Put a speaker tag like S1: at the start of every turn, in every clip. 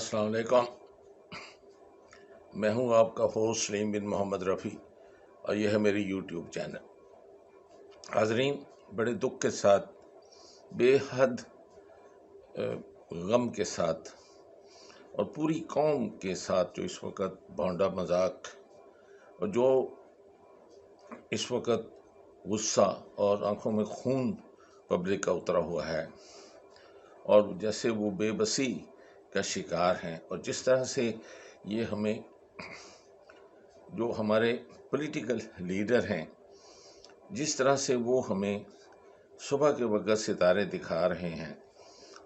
S1: السلام علیکم۔ میں ہوں آپ کا ہوسٹ سلیم بن محمد رفیع اور یہ ہے میری یوٹیوب چینل۔ حاضرین، بڑے دکھ کے ساتھ، بے حد غم کے ساتھ اور پوری قوم کے ساتھ جو اس وقت بونڈا مذاق اور جو اس وقت غصہ اور آنکھوں میں خون پبلک کا اترا ہوا ہے اور جیسے وہ بے بسی کا شکار ہیں، اور جس طرح سے یہ ہمیں جو ہمارے پولیٹیکل لیڈر ہیں، جس طرح سے وہ ہمیں صبح کے وقت ستارے دکھا رہے ہیں،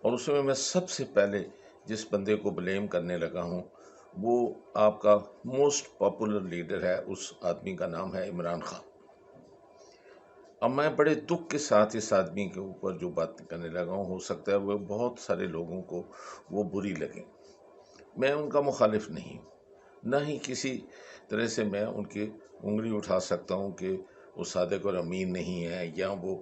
S1: اور اس میں سب سے پہلے جس بندے کو بلیم کرنے لگا ہوں وہ آپ کا موسٹ پاپولر لیڈر ہے، اس آدمی کا نام ہے عمران خان۔ اب میں بڑے دکھ کے ساتھ اس آدمی کے اوپر جو بات کرنے لگا ہوں، ہو سکتا ہے وہ بہت سارے لوگوں کو وہ بری لگیں۔ میں ان کا مخالف نہیں، نہ ہی کسی طرح سے میں ان کی انگلی اٹھا سکتا ہوں کہ وہ صادق اور امین نہیں ہے، یا وہ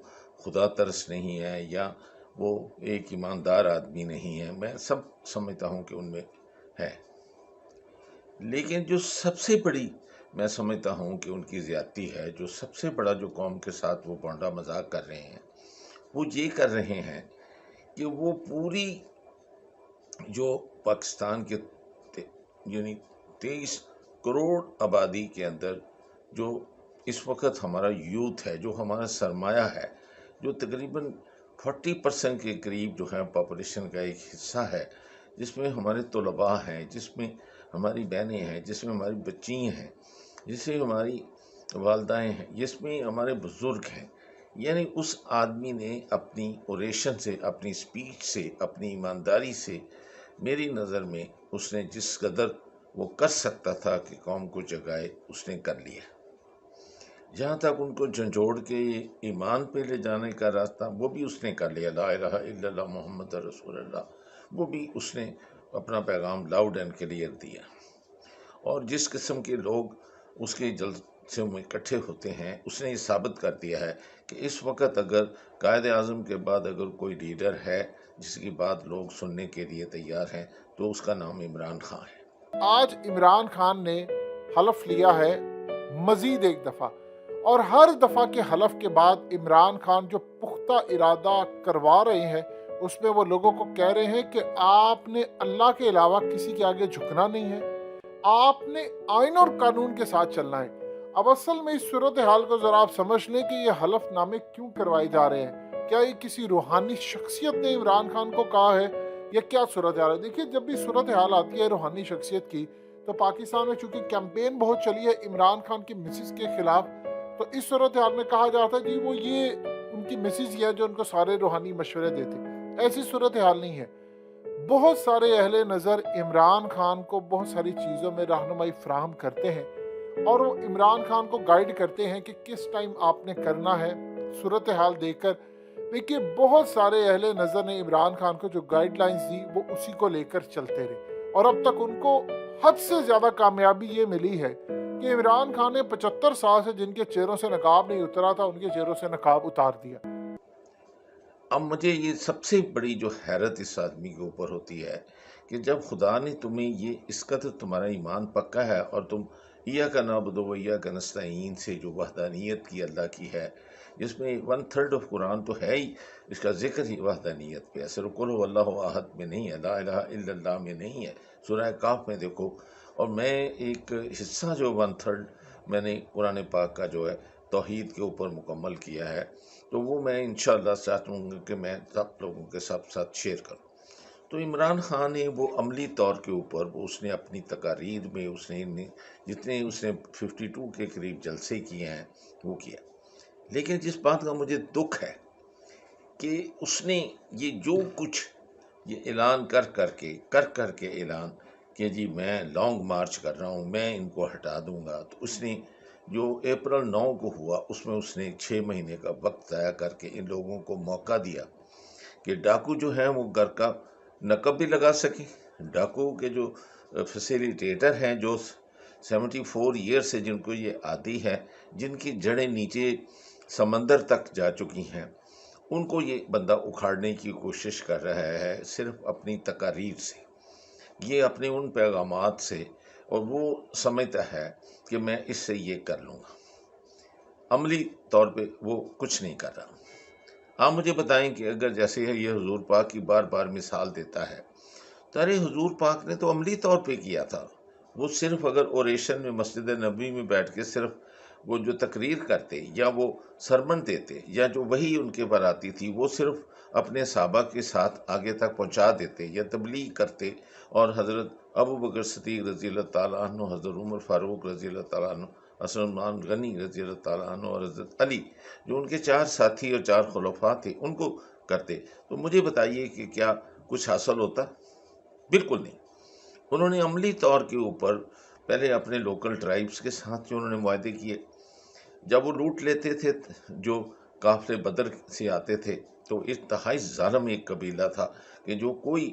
S1: خدا ترس نہیں ہے، یا وہ ایک ایماندار آدمی نہیں ہے۔ میں سب سمجھتا ہوں کہ ان میں ہے، لیکن جو سب سے بڑی میں سمجھتا ہوں کہ ان کی زیادتی ہے، جو سب سے بڑا جو قوم کے ساتھ وہ بونڈا مذاق کر رہے ہیں، وہ یہ کر رہے ہیں کہ وہ پوری جو پاکستان کے یعنی 23 کروڑ آبادی کے اندر جو اس وقت ہمارا یوتھ ہے، جو ہمارا سرمایہ ہے، جو تقریباً 40% کے قریب جو ہے پاپولیشن کا ایک حصہ ہے، جس میں ہمارے طلباء ہیں، جس میں ہماری بہنیں ہیں، جس میں ہماری بچی ہیں، جس میں ہماری والدائیں ہیں، جس میں ہمارے بزرگ ہیں، یعنی اس آدمی نے اپنی اوریشن سے، اپنی اسپیچ سے، اپنی ایمانداری سے، میری نظر میں اس نے جس قدر وہ کر سکتا تھا کہ قوم کو جگائے، اس نے کر لیا۔ جہاں تک ان کو جھنجھوڑ کے ایمان پہ لے جانے کا راستہ، وہ بھی اس نے کر لیا۔ لا الہ الا اللہ محمد رسول اللہ، وہ بھی اس نے اپنا پیغام لاؤڈ اینڈ کلیئر دیا۔ اور جس قسم کے لوگ اس کے جلسے میں اکٹھے ہوتے ہیں، اس نے یہ ثابت کر دیا ہے کہ اس وقت اگر قائد اعظم کے بعد اگر کوئی لیڈر ہے جس کی بات لوگ سننے کے لیے تیار ہیں، تو اس کا نام عمران خان ہے۔
S2: آج عمران خان نے حلف لیا ہے مزید ایک دفعہ، اور ہر دفعہ کے حلف کے بعد عمران خان جو پختہ ارادہ کروا رہے ہیں، اس میں وہ لوگوں کو کہہ رہے ہیں کہ آپ نے اللہ کے علاوہ کسی کے آگے جھکنا نہیں ہے، آپ نے آئین اور قانون کے ساتھ چلنا ہے۔ اب اصل میں اس صورتحال کو ذرا آپ سمجھ لیں کہ یہ حلف نامے کیوں کروائے جا رہے ہیں۔ کیا یہ کسی روحانی شخصیت نے عمران خان کو کہا ہے، یا کیا صورتحال ہے؟ دیکھیے، جب بھی صورتحال آتی ہے روحانی شخصیت کی، تو پاکستان میں چونکہ کیمپین بہت چلی ہے عمران خان کی مسز کے خلاف، تو اس صورتحال میں کہا جاتا ہے جی وہ یہ ان کی مسز ہی ہے جو ان کو سارے روحانی مشورے دیتے۔ ایسی صورتحال نہیں ہے۔ بہت سارے اہل نظر عمران خان کو بہت ساری چیزوں میں رہنمائی فراہم کرتے ہیں، اور وہ عمران خان کو گائیڈ کرتے ہیں کہ کس ٹائم آپ نے کرنا ہے صورتحال دیکھ کر۔ دیکھیے، بہت سارے اہل نظر نے عمران خان کو جو گائیڈ لائنز دی وہ اسی کو لے کر چلتے رہے، اور اب تک ان کو حد سے زیادہ کامیابی یہ ملی ہے کہ عمران خان نے 75 سال سے جن کے چہروں سے نقاب نہیں اترا تھا، ان کے چہروں سے نقاب اتار دیا۔
S1: اب مجھے یہ سب سے بڑی جو حیرت اس آدمی کے اوپر ہوتی ہے کہ جب خدا نے تمہیں یہ اس قدر تمہارا ایمان پکا ہے، اور تم ایاک نعبد و ایاک نستعین سے جو وحدانیت کی اللہ کی ہے، جس میں 1/3 آف قرآن تو ہے ہی، اس کا ذکر ہی وحدانیت پہ ہے، صرف قل هو اللہ احد میں نہیں ہے، لا الہ الا اللہ میں نہیں ہے، سورہ کاف میں دیکھو۔ اور میں ایک حصہ جو 1/3 میں نے قرآن پاک کا جو ہے توحید کے اوپر مکمل کیا ہے، تو وہ میں انشاءاللہ چاہتا ہوں کہ میں سب لوگوں کے ساتھ شیئر کروں۔ تو عمران خان نے وہ عملی طور کے اوپر اس نے اپنی تقاریر میں جتنے اس نے 52 کے قریب جلسے کیے ہیں وہ کیا، لیکن جس بات کا مجھے دکھ ہے کہ اس نے یہ جو کچھ یہ اعلان کر کے اعلان کہ جی میں لانگ مارچ کر رہا ہوں، میں ان کو ہٹا دوں گا، تو اس نے جو اپریل 9 کو ہوا اس میں اس نے 6 مہینے کا وقت ضائع کر کے ان لوگوں کو موقع دیا کہ ڈاکو جو ہیں وہ گھر کا نقب بھی لگا سکیں۔ ڈاکو کے جو فیسیلیٹیٹر ہیں، جو 74 ایئر سے جن کو یہ عادی ہے، جن کی جڑیں نیچے سمندر تک جا چکی ہیں، ان کو یہ بندہ اکھاڑنے کی کوشش کر رہا ہے صرف اپنی تقاریر سے۔ یہ اپنے ان پیغامات سے، اور وہ سمجھتا ہے کہ میں اس سے یہ کر لوں گا، عملی طور پہ وہ کچھ نہیں کر رہا۔ آپ مجھے بتائیں کہ اگر جیسے یہ حضور پاک کی بار بار مثال دیتا ہے، تو ارے حضور پاک نے تو عملی طور پہ کیا تھا۔ وہ صرف اگر اوریشن میں مسجد نبوی میں بیٹھ کے صرف وہ جو تقریر کرتے یا وہ سرمن دیتے یا جو وہی ان کے پر آتی تھی وہ صرف اپنے صحابہ کے ساتھ آگے تک پہنچا دیتے یا تبلیغ کرتے، اور حضرت ابو بکر صدیق رضی اللہ تعالیٰ عنہ، حضرت عمر فاروق رضی اللہ تعالیٰ عنہ، عثمان غنی رضی اللہ تعالیٰ عنہ، اور حضرت علی جو ان کے 4 ساتھی اور 4 خلفاء تھے ان کو کرتے، تو مجھے بتائیے کہ کیا کچھ حاصل ہوتا؟ بالکل نہیں۔ انہوں نے عملی طور کے اوپر پہلے اپنے لوکل ٹرائبز کے ساتھ جو انہوں نے معاہدے کیے، جب وہ لوٹ لیتے تھے جو قافلے بدر سے آتے تھے، تو انتہائی ظالم ایک قبیلہ تھا کہ جو کوئی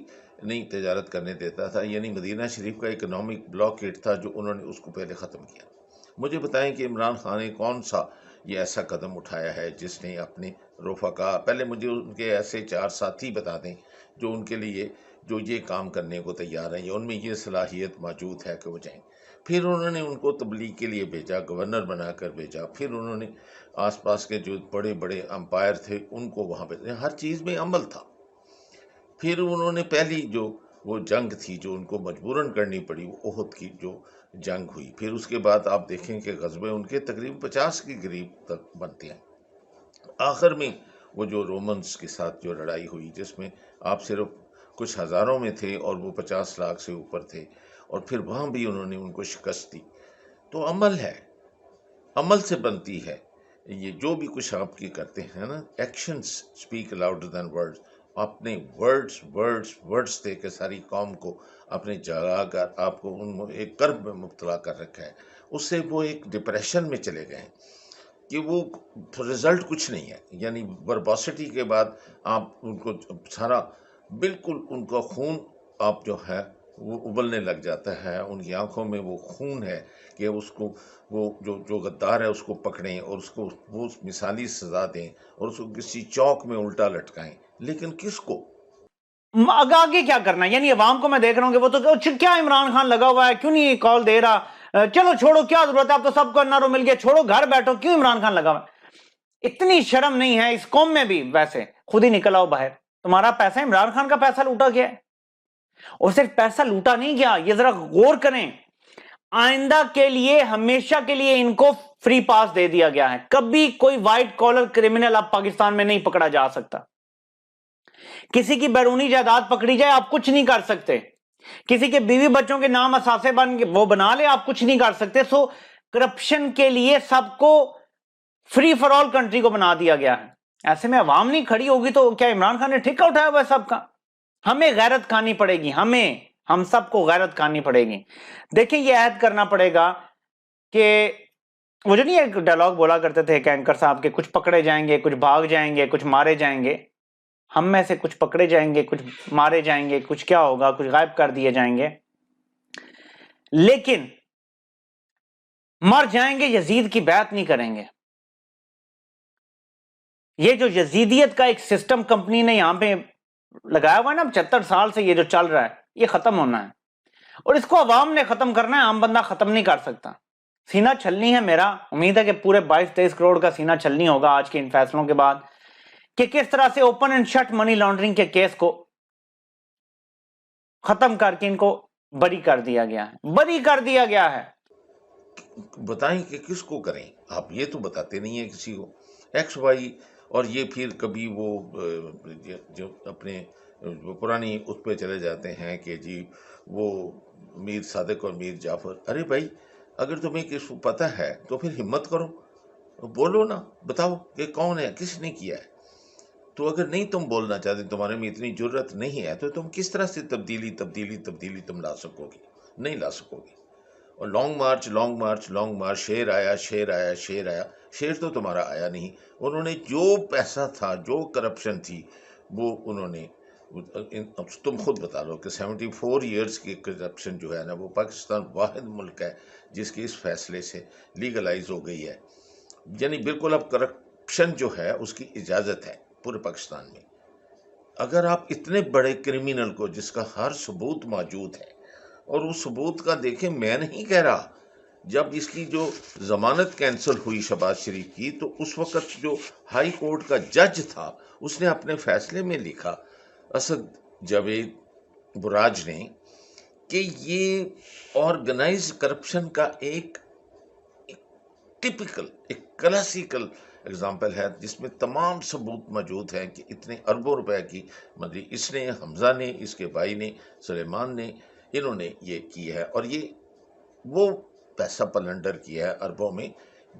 S1: نہیں تجارت کرنے دیتا تھا، یعنی مدینہ شریف کا اکنامک بلاکیٹ تھا جو انہوں نے اس کو پہلے ختم کیا۔ مجھے بتائیں کہ عمران خان نے کون سا یہ ایسا قدم اٹھایا ہے جس نے اپنے رفقا، پہلے مجھے ان کے ایسے 4 ساتھی بتا دیں جو ان کے لیے جو یہ کام کرنے کو تیار ہیں یا ان میں یہ صلاحیت موجود ہے کہ وہ جائیں۔ پھر انہوں نے ان کو تبلیغ کے لیے بھیجا، گورنر بنا کر بھیجا، پھر انہوں نے آس پاس کے جو بڑے بڑے امپائر تھے ان کو وہاں بھیجا، ہر چیز میں عمل تھا۔ پھر انہوں نے پہلی جو وہ جنگ تھی جو ان کو مجبوراً کرنی پڑی، وہ احد کی جو جنگ ہوئی، پھر اس کے بعد آپ دیکھیں کہ غزوے ان کے تقریباً 50 کے قریب تک بنتے ہیں۔ آخر میں وہ جو رومنز کے ساتھ جو لڑائی ہوئی جس میں آپ صرف کچھ ہزاروں میں تھے اور وہ 50 لاکھ سے اوپر تھے، اور پھر وہاں بھی انہوں نے ان کو شکست دی۔ تو عمل ہے، عمل سے بنتی ہے یہ جو بھی کچھ آپ کی کرتے ہیں نا، actions speak louder than words. اپنے ورڈز دے کے ساری قوم کو اپنے جگہ کر آپ کو ان ایک کرب میں مبتلا کر رکھا ہے، اس سے وہ ایک ڈپریشن میں چلے گئے کہ وہ رزلٹ کچھ نہیں ہے، یعنی ورباسٹی کے بعد آپ ان کو سارا بالکل ان کا خون آپ جو ہے وہ ابلنے لگ جاتا ہے، ان کی آنکھوں میں وہ خون ہے کہ اس کو وہ جو غدار ہے اس کو پکڑیں اور اس کو وہ مثالی سزا دیں اور اس کو کسی چوک میں الٹا لٹکائیں، لیکن کس کو؟
S3: آگے کیا کرنا ہے؟ یعنی عوام کو میں دیکھ رہا ہوں کہ وہ تو کیا عمران خان لگا ہوا ہے، کیوں نہیں کال دے رہا، چلو چھوڑو کیا ضرورت ہے، اب تو سب کو انارو مل گیا، چھوڑو گھر بیٹھو، کیوں عمران خان لگا ہوا ہے؟ اتنی شرم نہیں ہے اس قوم میں بھی؟ ویسے خود ہی نکل آؤ باہر، تمہارا پیسہ عمران خان کا پیسہ لوٹا گیا ہے، اور صرف پیسہ لوٹا نہیں گیا، یہ ذرا غور کریں، آئندہ کے لیے ہمیشہ کے لیے ان کو فری پاس دے دیا گیا ہے، کبھی کوئی وائٹ کالر کرمنل اب پاکستان میں نہیں پکڑا جا سکتا، کسی کی بیرونی جائیداد پکڑی جائے آپ کچھ نہیں کر سکتے، کسی کے بیوی بچوں کے نام اثاثے وہ بنا لے آپ کچھ نہیں کر سکتے۔ سو کرپشن کے لیے سب کو فری فار آل کنٹری کو بنا دیا گیا ہے، ایسے میں عوام نہیں کھڑی ہوگی تو کیا عمران خان نے ٹھیکہ اٹھایا ہوا ہے سب کا؟ ہمیں غیرت کھانی پڑے گی، ہم سب کو غیرت کھانی پڑے گی۔ دیکھیں یہ عہد کرنا پڑے گا کہ وہ جو نہیں ایک ڈائلاگ بولا کرتے تھے ایک اینکر صاحب کے، کچھ پکڑے جائیں گے، کچھ بھاگ جائیں گے، کچھ مارے جائیں گے، ہم میں سے کچھ پکڑے جائیں گے، کچھ مارے جائیں گے، کچھ کیا ہوگا، کچھ غائب کر دیے جائیں گے، لیکن مر جائیں گے، یزید کی بیعت نہیں کریں گے۔ یہ جو یزیدیت کا ایک سسٹم کمپنی نے یہاں پہ لگایا ہوا ہے نا 75 سال سے یہ جو چل رہا ہے، یہ ختم ہونا ہے، اور اس کو عوام نے ختم کرنا ہے، عام بندہ ختم نہیں کر سکتا۔ سینہ چھلنی ہے میرا، امید ہے کہ پورے 22-23 کروڑ کا سینہ چھلنی ہوگا آج کے ان فیصلوں کے بعد کہ کس طرح سے open and shut money laundering کے کیس کو ختم کر کے ان کو بری کر دیا گیا ہے، بری کر دیا گیا ہے۔
S1: بتائیں کہ کس کو کریں؟ آپ یہ تو بتاتے نہیں ہیں کسی کو، ایکس وائی، اور یہ پھر کبھی وہ جو اپنے پرانی اس پہ چلے جاتے ہیں کہ جی وہ میر صادق اور میر جعفر۔ ارے بھائی اگر تمہیں کس کو پتہ ہے تو پھر ہمت کرو، بولو نا، بتاؤ کہ کون ہے، کس نے کیا ہے۔ تو اگر نہیں تم بولنا چاہتے، تمہارے میں اتنی جرت نہیں ہے، تو تم کس طرح سے تبدیلی تم لا سکو گے؟ نہیں لا سکو گے۔ اور لانگ مارچ، شیر آیا، شیر تو تمہارا آیا نہیں۔ انہوں نے جو پیسہ تھا، جو کرپشن تھی، وہ انہوں نے، تم خود بتا لو کہ 74 ایئرز کی کرپشن جو ہے نا، وہ پاکستان واحد ملک ہے جس کی اس فیصلے سے لیگلائز ہو گئی ہے، یعنی بالکل اب کرپشن جو ہے اس کی اجازت ہے پورے پاکستان میں۔ اگر آپ اتنے بڑے کرمینل کو جس کا ہر ثبوت موجود ہے اور اس ثبوت کا دیکھیں، میں نہیں کہہ رہا، جب اس کی جو ضمانت کینسل ہوئی شہباز شریف کی، تو اس وقت جو ہائی کورٹ کا جج تھا اس نے اپنے فیصلے میں لکھا، اسد جاوید براج نے، کہ یہ آرگنائز کرپشن کا ایک ٹپیکل، ایک کلاسیکل اگزامپل ہے، جس میں تمام ثبوت موجود ہیں کہ اتنے اربوں روپے کی مدری اس نے، حمزہ نے، اس کے بھائی نے، سلیمان نے، انہوں نے یہ کی ہے، اور یہ وہ پیسہ پلنڈر کیا ہے اربوں میں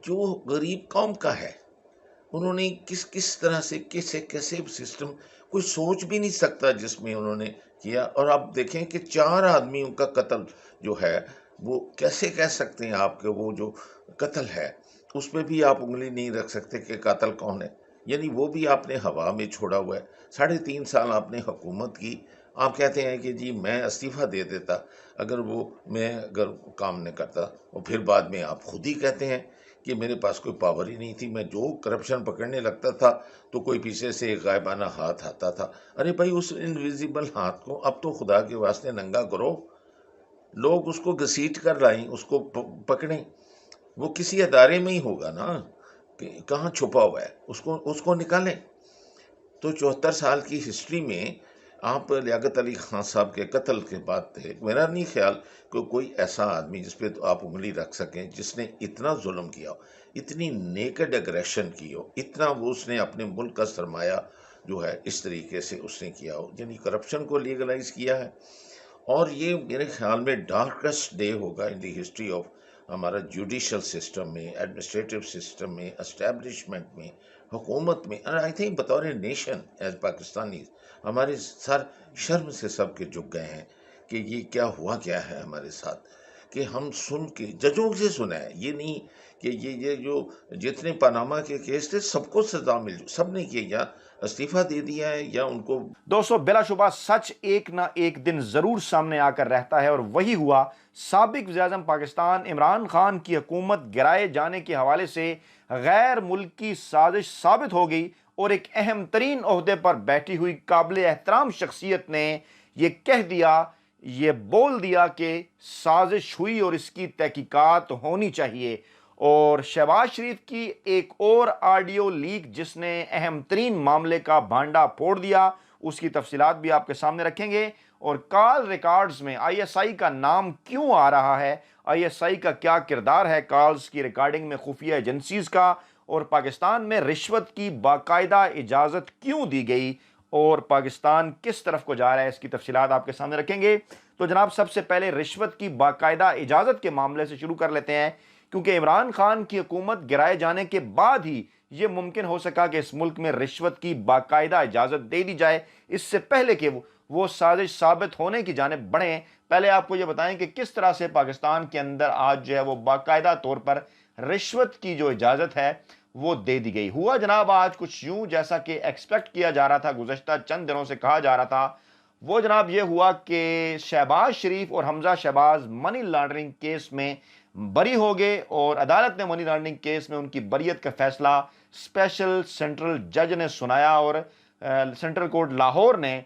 S1: جو غریب قوم کا ہے۔ انہوں نے کس طرح سے کیسے سسٹم کوئی سوچ بھی نہیں سکتا جس میں انہوں نے کیا۔ اور آپ دیکھیں کہ 4 آدمیوں کا قتل جو ہے، وہ کیسے کہہ سکتے ہیں آپ کہ وہ جو قتل ہے اس پہ بھی آپ انگلی نہیں رکھ سکتے کہ قاتل کون ہے، یعنی وہ بھی آپ نے ہوا میں چھوڑا ہوا ہے۔ 3.5 سال آپ نے حکومت کی، آپ کہتے ہیں کہ جی میں استعفیٰ دے دیتا اگر کام نہیں کرتا، اور پھر بعد میں آپ خود ہی کہتے ہیں کہ میرے پاس کوئی پاور ہی نہیں تھی، میں جو کرپشن پکڑنے لگتا تھا تو کوئی پیچھے سے ایک غائبانہ ہاتھ آتا تھا۔ ارے بھائی، اس انویزیبل ہاتھ کو اب تو خدا کے واسطے ننگا کرو، لوگ اس کو گھسیٹ کر لائیں، اس کو پکڑیں، وہ کسی ادارے میں ہی ہوگا نا، کہ کہاں چھپا ہوا ہے، اس کو نکالیں۔ تو 74 سال کی ہسٹری میں آپ لیاقت علی خان صاحب کے قتل کے بعد تھے، میرا نہیں خیال کہ کوئی ایسا آدمی جس پہ آپ انگلی رکھ سکیں، جس نے اتنا ظلم کیا ہو، اتنی نیکڈ اگریشن کی ہو، اتنا وہ اس نے اپنے ملک کا سرمایہ جو ہے اس طریقے سے اس نے کیا ہو، یعنی کرپشن کو لیگلائز کیا ہے۔ اور یہ میرے خیال میں ڈارکسٹ ڈے ہوگا ان دی ہسٹری آف ہمارا جوڈیشل سسٹم میں، ایڈمنسٹریٹو سسٹم میں، اسٹیبلشمنٹ میں، حکومت میں، اور آئی تھنک بطور نیشن ایز پاکستانی ہمارے سر شرم سے سب کے جھک گئے ہیں کہ یہ کیا ہے ہمارے ساتھ، کہ ہم سن کے ججوں سے سنا ہے، یہ نہیں کہ یہ جو جتنے پاناما کے کیس تھے سب کو سزا سب نے کیا، یا استعفیٰ دے دیا ہے یا ان کو۔
S4: دوستو، بلا شبہ سچ ایک نہ ایک دن ضرور سامنے آ کر رہتا ہے، اور وہی ہوا۔ سابق وزیر اعظم پاکستان عمران خان کی حکومت گرائے جانے کے حوالے سے غیر ملکی سازش ثابت ہو گئی، اور ایک اہم ترین عہدے پر بیٹھی ہوئی قابل احترام شخصیت نے یہ کہہ دیا، یہ بول دیا کہ سازش ہوئی اور اس کی تحقیقات ہونی چاہیے۔ اور شہباز شریف کی ایک اور آڈیو لیک جس نے اہم ترین معاملے کا بھانڈا پھوڑ دیا، اس کی تفصیلات بھی آپ کے سامنے رکھیں گے، اور کال ریکارڈز میں آئی ایس آئی کا نام کیوں آ رہا ہے، آئی ایس آئی کا کیا کردار ہے کالز کی ریکارڈنگ میں خفیہ ایجنسیز کا، اور پاکستان میں رشوت کی باقاعدہ اجازت کیوں دی گئی، اور پاکستان کس طرف کو جا رہا ہے، اس کی تفصیلات آپ کے سامنے رکھیں گے۔ تو جناب، سب سے پہلے رشوت کی باقاعدہ اجازت کے معاملے سے شروع کر لیتے ہیں، کیونکہ عمران خان کی حکومت گرائے جانے کے بعد ہی یہ ممکن ہو سکا کہ اس ملک میں رشوت کی باقاعدہ اجازت دے دی جائے، اس سے پہلے کہ وہ سازش ثابت ہونے کی جانب بڑھیں۔ پہلے آپ کو یہ بتائیں کہ کس طرح سے پاکستان کے اندر آج جو ہے وہ باقاعدہ طور پر رشوت کی جو اجازت ہے وہ دے دی گئی۔ ہوا جناب آج کچھ یوں جیسا کہ ایکسپیکٹ کیا جا رہا تھا، گزشتہ چند دنوں سے کہا جا رہا تھا، وہ جناب یہ ہوا کہ شہباز شریف اور حمزہ شہباز منی لانڈرنگ کیس میں بری ہو گئے، اور عدالت نے منی لانڈرنگ کیس میں ان کی بریت کا فیصلہ اسپیشل سینٹرل جج نے سنایا، اور سینٹرل کورٹ لاہور نے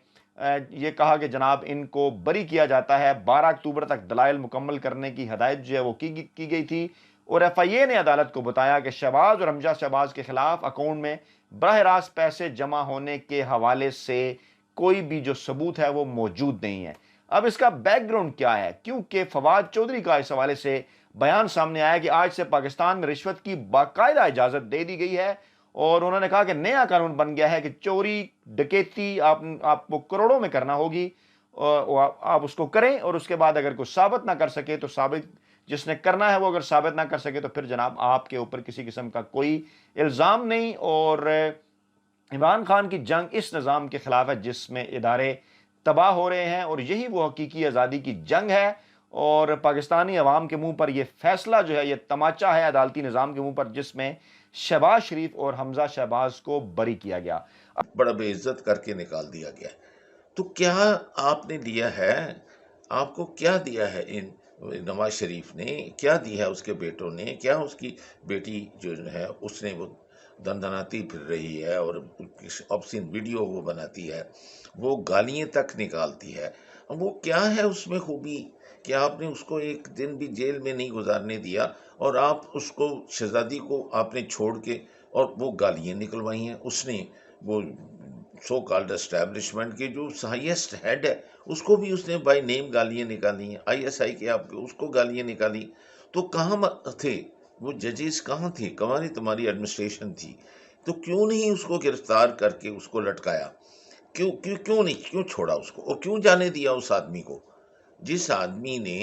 S4: یہ کہا کہ جناب ان کو بری کیا جاتا ہے۔ 12 اکتوبر تک دلائل مکمل کرنے کی ہدایت جو ہے وہ کی گئی تھی، اور ایف آئی اے نے عدالت کو بتایا کہ شہباز اور حمزہ شہباز کے خلاف اکاؤنٹ میں براہ راست پیسے جمع ہونے کے حوالے سے کوئی بھی جو ثبوت ہے وہ موجود نہیں ہے۔ اب اس کا بیک گراؤنڈ کیا ہے؟ کیونکہ فواد چودھری کا اس حوالے سے بیان سامنے آیا کہ آج سے پاکستان میں رشوت کی باقاعدہ اجازت دے دی گئی ہے، اور انہوں نے کہا کہ نیا قانون بن گیا ہے کہ چوری ڈکیتی آپ کو کروڑوں میں کرنا ہوگی، اور آپ اس کو کریں، اور اس کے بعد اگر کوئی ثابت نہ کر سکے تو جس نے کرنا ہے وہ اگر ثابت نہ کر سکے تو پھر جناب آپ کے اوپر کسی قسم کا کوئی الزام نہیں۔ اور عمران خان کی جنگ اس نظام کے خلاف ہے جس میں ادارے تباہ ہو رہے ہیں، اور یہی وہ حقیقی آزادی کی جنگ ہے، اور پاکستانی عوام کے منہ پر یہ فیصلہ جو ہے، یہ تماچا ہے عدالتی نظام کے منہ پر، جس میں شہباز شریف اور حمزہ شہباز کو بری کیا گیا،
S1: بڑا بے عزت کر کے نکال دیا گیا۔ تو کیا آپ نے دیا ہے؟ آپ کو کیا دیا ہے؟ نواز شریف نے کیا دی ہے؟ اس کے بیٹوں نے کیا؟ اس کی بیٹی جو ہے اس نے وہ دندناتی پھر رہی ہے، اور آبسین ویڈیو وہ بناتی ہے، وہ گالیاں تک نکالتی ہے، وہ کیا ہے اس میں خوبی کہ آپ نے اس کو ایک دن بھی جیل میں نہیں گزارنے دیا، اور آپ اس کو شہزادی کو آپ نے چھوڑ کے اور وہ گالیاں نکلوائی ہیں. اس نے وہ سو کالڈ اسٹیبلشمنٹ کے جو ہائیسٹ ہیڈ ہے اس کو بھی اس نے بائی نیم گالیاں نکالی ہیں. ISI کے آپ اس کو گالیاں نکالی. تو کہاں تھے وہ ججز؟ کہاں تھے؟ تمہاری ایڈمنسٹریشن تھی. تو کیوں نہیں اس کو گرفتار کر کے اس کو لٹکایا؟ کیوں چھوڑا اس کو، اور کیوں جانے دیا اس آدمی کو؟ جس آدمی نے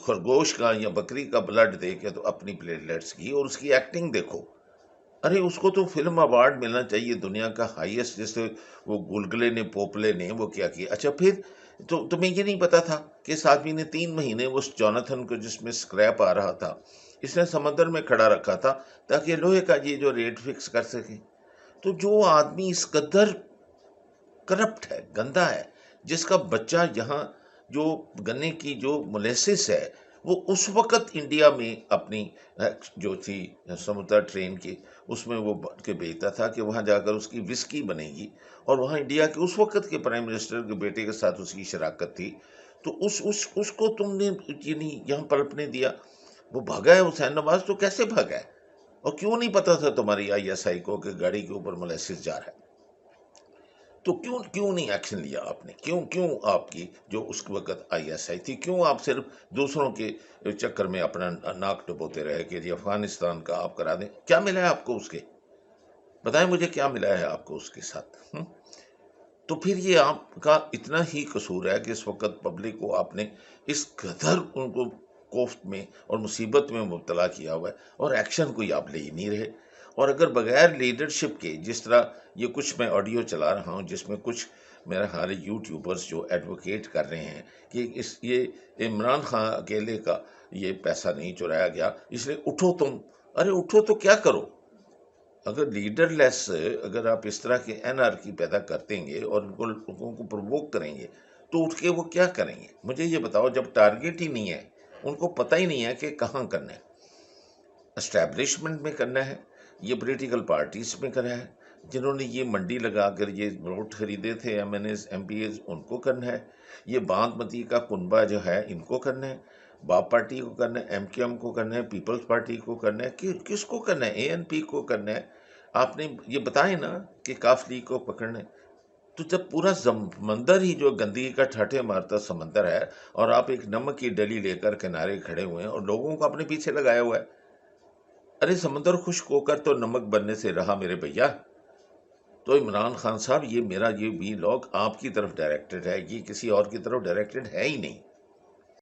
S1: خرگوش کا یا بکری کا بلڈ دے کے تو اپنی پلیٹلیٹس کی، اور اس کی ایکٹنگ دیکھو. ارے اس کو تو فلم ایوارڈ ملنا چاہیے دنیا کا ہائیسٹ، جیسے وہ گلگلے نے پوپلے نے وہ کیا کیا. اچھا پھر تو تمہیں یہ نہیں پتا تھا کہ اس آدمی نے 3 مہینے وہ جوناتھن کو، جس میں سکریپ آ رہا تھا، اس نے سمندر میں کھڑا رکھا تھا تاکہ لوہے کا یہ جو ریٹ فکس کر سکے. تو جو آدمی اس قدر کرپٹ ہے، گندا ہے، جس کا بچہ یہاں جو گنے کی جو مولیسس ہے وہ اس وقت انڈیا میں اپنی جو تھی سمندر ٹرین کی اس میں وہ بن کے بھیجتا تھا کہ وہاں جا کر اس کی وسکی بنے گی، اور وہاں انڈیا کے اس وقت کے پرائم منسٹر کے بیٹے کے ساتھ اس کی شراکت تھی. تو اس کو تم نے یہاں پلپنے دیا. وہ بھاگا ہے حسین نواز، تو کیسے بھاگا ہے؟ اور کیوں نہیں پتا تھا تمہاری ISI کو کہ گاڑی کے اوپر مولیسس جا رہا ہے؟ تو کیوں نہیں ایکشن لیا آپ نے؟ کیوں آپ کی جو اس وقت ISI تھی، کیوں آپ صرف دوسروں کے چکر میں اپنا ناک ڈبوتے رہے کہ جی افغانستان کا آپ کرا دیں؟ کیا ملا ہے آپ کو اس کے؟ بتائیں مجھے کیا ملا ہے آپ کو اس کے ساتھ؟ تو پھر یہ آپ کا اتنا ہی قصور ہے کہ اس وقت پبلک کو آپ نے اس قدر ان کو کوفت میں اور مصیبت میں مبتلا کیا ہوا ہے، اور ایکشن کوئی آپ لے ہی نہیں رہے. اور اگر بغیر لیڈرشپ کے، جس طرح یہ کچھ میں آڈیو چلا رہا ہوں جس میں کچھ میرا خیال یوٹیوبرز جو ایڈوکیٹ کر رہے ہیں کہ یہ عمران خان اکیلے کا یہ پیسہ نہیں چرایا گیا، اس لیے اٹھو تم. ارے اٹھو تو کیا کرو؟ اگر لیڈر لیس، اگر آپ اس طرح کے NRکی پیدا کر دیں گے اور لوگوں کو پرووک کریں گے تو اٹھ کے وہ کیا کریں گے؟ مجھے یہ بتاؤ. جب ٹارگیٹ ہی نہیں ہے، ان کو پتہ ہی نہیں ہے کہ کہاں کرنا ہے. اسٹیبلشمنٹ میں کرنا ہے، یہ پولیٹیکل پارٹیز میں کرنا ہے، جنہوں نے یہ منڈی لگا کر یہ ووٹ خریدے تھے MNAs MPAs ان کو کرنا ہے، یہ باندھ متی کا کنبہ جو ہے ان کو کرنا ہے، باپ پارٹی کو کرنا ہے، MQM کو کرنا ہے، پیپلز پارٹی کو کرنا ہے، کس کو کرنا ہے؟ ANP کو کرنا ہے. آپ نے یہ بتائیں نا کہ کاف لیگ کو پکڑنا ہے. تو جب پورا سمندر ہی جو گندگی کا ٹھاٹھے مارتا سمندر ہے، اور آپ ایک نمک کی ڈلی لے کر کنارے کھڑے ہوئے ہیں اور لوگوں کو اپنے پیچھے لگایا ہوا ہے. ارے سمندر خشک ہو کر تو نمک بننے سے رہا میرے بھیا. تو عمران خان صاحب، یہ میرا یہ وی لاگ آپ کی طرف ڈائریکٹڈ ہے، یہ کسی اور کی طرف ڈائریکٹڈ ہے ہی نہیں.